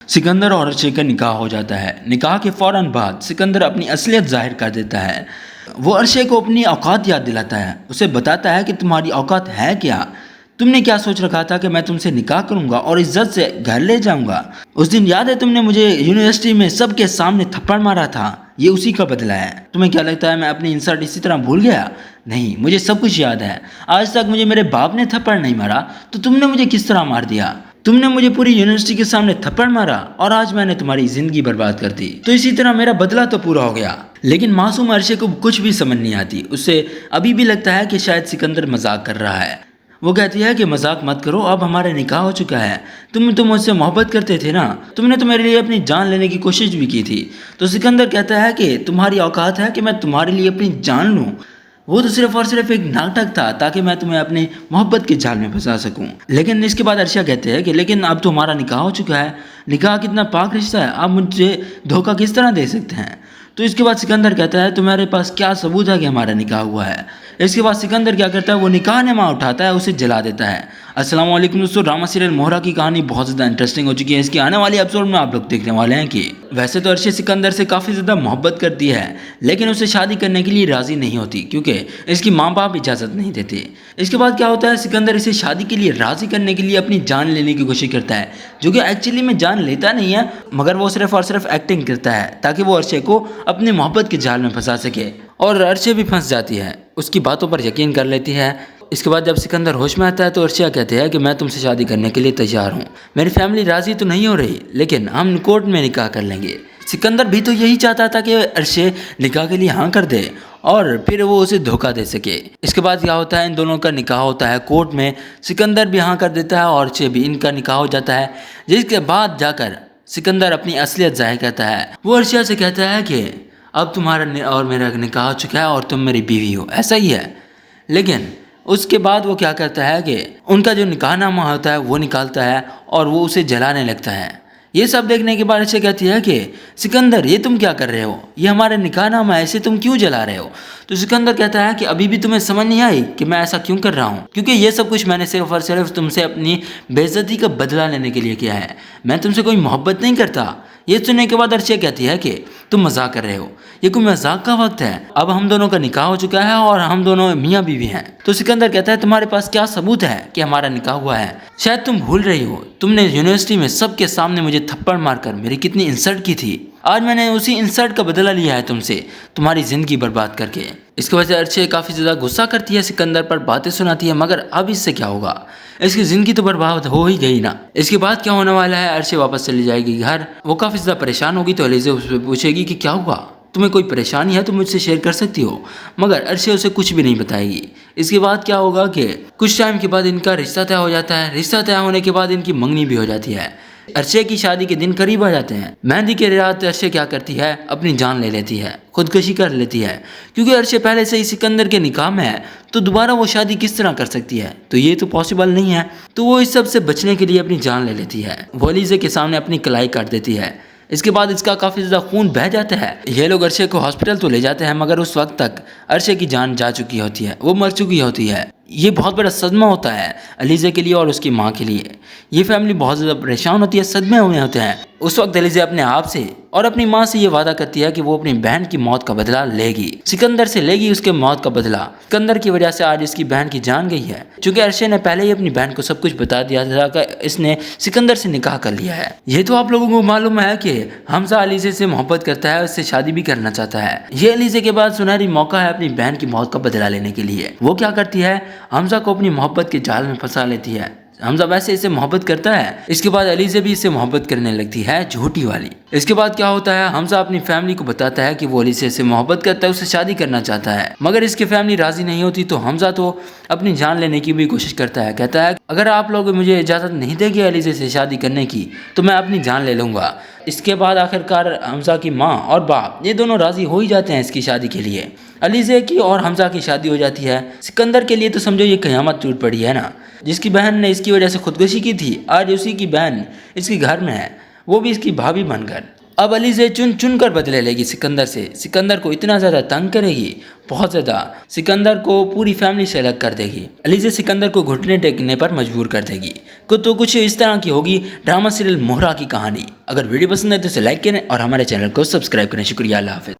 सिकंदर और अर्शे का निकाह हो जाता है। निकाह के फ़ौरन बाद सिकंदर अपनी असलियत जाहिर कर देता है। वो अर्शे को अपनी औकात याद दिलाता है, उसे बताता है कि तुम्हारी औकात है क्या। तुमने क्या सोच रखा था कि मैं तुमसे निकाह करूंगा और इज्जत से घर ले जाऊंगा। उस दिन याद है तुमने मुझे यूनिवर्सिटी में सबके सामने थप्पड़ मारा था, ये उसी का बदला है। तुम्हें क्या लगता है मैं अपनी इंसल्ट इसी तरह भूल गया? नहीं, मुझे सब कुछ याद है। आज तक मुझे मेरे बाप ने थप्पड़ नहीं मारा तो तुमने मुझे किस तरह मार दिया? तुमने मुझे पूरी यूनिवर्सिटी के सामने थप्पड़ मारा और आज मैंने तुम्हारी जिंदगी बर्बाद कर दी, तो इसी तरह मेरा बदला तो पूरा हो गया। लेकिन मासूम अर्शे को कुछ भी समझ नहीं आती। उसे अभी भी लगता है कि शायद सिकंदर मजाक कर रहा है। वो कहती है कि मजाक मत करो, अब हमारा निकाह हो चुका है। तुम मुझसे मोहब्बत करते थे ना, तुमने तो मेरे लिए अपनी जान लेने की कोशिश भी की थी। तो सिकंदर कहता है कि तुम्हारी औकात है कि मैं तुम्हारे लिए अपनी जान लूं। वो तो सिर्फ और सिर्फ एक नाटक था ताकि मैं तुम्हें अपनी मोहब्बत के जाल में फंसा सकूं। लेकिन इसके बाद अर्शिया कहते हैं कि लेकिन अब तो हमारा निकाह हो चुका है। निकाह कितना पाक रिश्ता है, आप मुझे धोखा किस तरह दे सकते हैं? तो इसके बाद सिकंदर कहता है तुम्हारे पास क्या सबूत है कि हमारा निकाह हुआ है? इसके बाद सिकंदर क्या करता है, वो निकाहनामा उठाता है, उसे जला देता है। अस्सलाम वालेकुम दोस्तों, ड्रामा सीरियल मोहरा की कहानी बहुत ज़्यादा इंटरेस्टिंग हो चुकी है। इसकी आने वाली एपिसोड में आप लोग देखने वाले हैं कि वैसे तो अर्शी सिकंदर से काफ़ी ज़्यादा मोहब्बत करती है, लेकिन उसे शादी करने के लिए राज़ी नहीं होती क्योंकि इसकी माँ बाप इजाज़त नहीं देते। इसके बाद क्या होता है, सिकंदर इसे शादी के लिए राज़ी करने के लिए अपनी जान लेने की कोशिश करता है, जो कि एक्चुअली में जान लेता नहीं है, मगर वो सिर्फ और सिर्फ एक्टिंग करता है ताकि वो अर्शे को अपनी मोहब्बत के जाल में फंसा सके। और अर्शे भी फंस जाती है, उसकी बातों पर यकीन कर लेती है। इसके बाद जब सिकंदर होश में आता है तो अर्शिया कहते हैं कि मैं तुमसे शादी करने के लिए तैयार हूँ। मेरी फैमिली राज़ी तो नहीं हो रही, लेकिन हम कोर्ट में निकाह कर लेंगे। सिकंदर भी तो यही चाहता था कि अर्शे निकाह के लिए हाँ कर दे और फिर वो उसे धोखा दे सके। इसके बाद क्या होता है, इन दोनों का निकाह होता है कोर्ट में। सिकंदर भी हाँ कर देता है और अर्शे भी, इनका निकाह हो जाता है। जिसके बाद जाकर सिकंदर अपनी असलियत जाहिर करता है। वो अर्शिया से कहता है कि अब तुम्हारा और मेरा निकाह हो चुका है और तुम मेरी बीवी हो, ऐसा ही है। लेकिन उसके बाद वो क्या करता है कि उनका जो निकाहनामा होता है वो निकालता है और वो उसे जलाने लगता है। ये सब देखने के बाद ऐसे कहती है कि सिकंदर ये तुम क्या कर रहे हो, ये हमारा निकाहनामा है, इसे तुम क्यों जला रहे हो? तो सिकंदर कहता है कि अभी भी तुम्हें समझ नहीं आई कि मैं ऐसा क्यों कर रहा हूँ, क्योंकि ये सब कुछ मैंने सिर्फ और सिर्फ तुमसे अपनी बेइज्जती का बदला लेने के लिए किया है। मैं तुमसे कोई मोहब्बत नहीं करता। ये सुनने के बाद अर्शिया कहती है कि तुम मजाक कर रहे हो, ये कोई मजाक का वक्त है। अब हम दोनों का निकाह हो चुका है और हम दोनों मियाँ बीवी हैं। तो सिकंदर कहता है तुम्हारे पास क्या सबूत है कि हमारा निकाह हुआ है? शायद तुम भूल रही हो, तुमने यूनिवर्सिटी में सबके सामने मुझे थप्पड़ मारकर मेरी कितनी इंसल्ट की थी। आज मैंने उसी इंसल्ट का बदला लिया है तुमसे, तुम्हारी जिंदगी बर्बाद करके। इसकी वजह से अर्शे काफ़ी ज़्यादा गुस्सा करती है, सिकंदर पर बातें सुनाती है, मगर अब इससे क्या होगा, इसकी ज़िंदगी तो बर्बाद हो ही गई ना। इसके बाद क्या होने वाला है, अर्शे वापस चली जाएगी घर। वो काफ़ी ज़्यादा परेशान होगी तो अलीज़ा उससे पूछेगी कि क्या हुआ, तुम्हें कोई परेशानी है तो मुझसे शेयर कर सकती हो, मगर अर्शे उसे कुछ भी नहीं बताएगी। इसके बाद क्या होगा कि कुछ टाइम के बाद इनका रिश्ता तय हो जाता है। रिश्ता तय होने के बाद इनकी मंगनी भी हो जाती है। अर्शे की शादी के दिन करीब आ जाते हैं। मेहंदी के रात अर्शे क्या करती है, अपनी जान ले लेती है, खुदकुशी कर लेती है, क्योंकि अर्शे पहले से ही सिकंदर के निकाह में है, तो दोबारा वो शादी किस तरह कर सकती है, तो ये तो पॉसिबल नहीं है। तो वो इस सब से बचने के लिए अपनी जान ले लेती है। वो अलीज़ा के सामने अपनी कलाई काट देती है। इसके बाद इसका काफ़ी ज़्यादा खून बह जाता है। ये लोग अर्शे को हॉस्पिटल तो ले जाते हैं, मगर उस वक्त तक अर्शे की जान जा चुकी होती है, वो मर चुकी होती है। ये बहुत बड़ा सदमा होता है अलीज़ा के लिए और उसकी माँ के लिए। ये फैमिली बहुत ज़्यादा परेशान होती है, सदमे हुए होते हैं। उस वक्त अलीज़ा अपने आप से और अपनी माँ से ये वादा करती है कि वो अपनी बहन की मौत का बदला लेगी, सिकंदर से लेगी उसके मौत का बदला। सिकंदर की वजह से आज इसकी बहन की जान गई है, क्योंकि अर्शे ने पहले ही अपनी बहन को सब कुछ बता दिया था कि इसने सिकंदर से निकाह कर लिया है। ये तो आप लोगों को मालूम है कि हमजा अलीज़ा से मोहब्बत करता है, उससे शादी भी करना चाहता है। ये अलीज़ा के बाद सुनहरी मौका है अपनी बहन की मौत का बदला लेने के लिए। वो क्या करती है, हमजा को अपनी मोहब्बत के जाल में फंसा लेती है। हमजा वैसे इसे मोहब्बत करता है। इसके बाद अलीज़ा भी इससे मोहब्बत करने लगती है, झूठी वाली। इसके बाद क्या होता है, हमजा अपनी फैमिली को बताता है कि वो अलीज़ा से मोहब्बत करता है, उससे शादी करना चाहता है, मगर इसकी फैमिली राजी नहीं होती। तो हमजा तो अपनी जान लेने की भी कोशिश करता है, कहता है अगर आप लोग मुझे इजाज़त नहीं देंगे अलीज़ा से शादी करने की तो मैं अपनी जान ले लूँगा। इसके बाद आखिरकार हमजा की माँ और बाप ये दोनों राजी हो ही जाते हैं इसकी शादी के लिए। अलीज़ा की और हमजा की शादी हो जाती है। सिकंदर के लिए तो समझो ये क़यामत टूट पड़ी है ना। जिसकी बहन ने इसकी वजह से खुदकुशी की थी, आज उसी की बहन इसके घर में है, वो भी इसकी भाभी बनकर। अब अलीज़े चुन चुन कर बदले लेगी सिकंदर से, सिकंदर को इतना ज़्यादा तंग करेगी, बहुत ज़्यादा, सिकंदर को पूरी फैमिली से अलग कर देगी। अलीज़े सिकंदर को घुटने टेकने पर मजबूर कर देगी। तो कुछ इस तरह की होगी ड्रामा सीरियल मोहरा की कहानी। अगर वीडियो पसंद है तो इसे लाइक करें और हमारे चैनल को सब्सक्राइब करें। शुक्रिया, अल्लाह हाफ़िज़।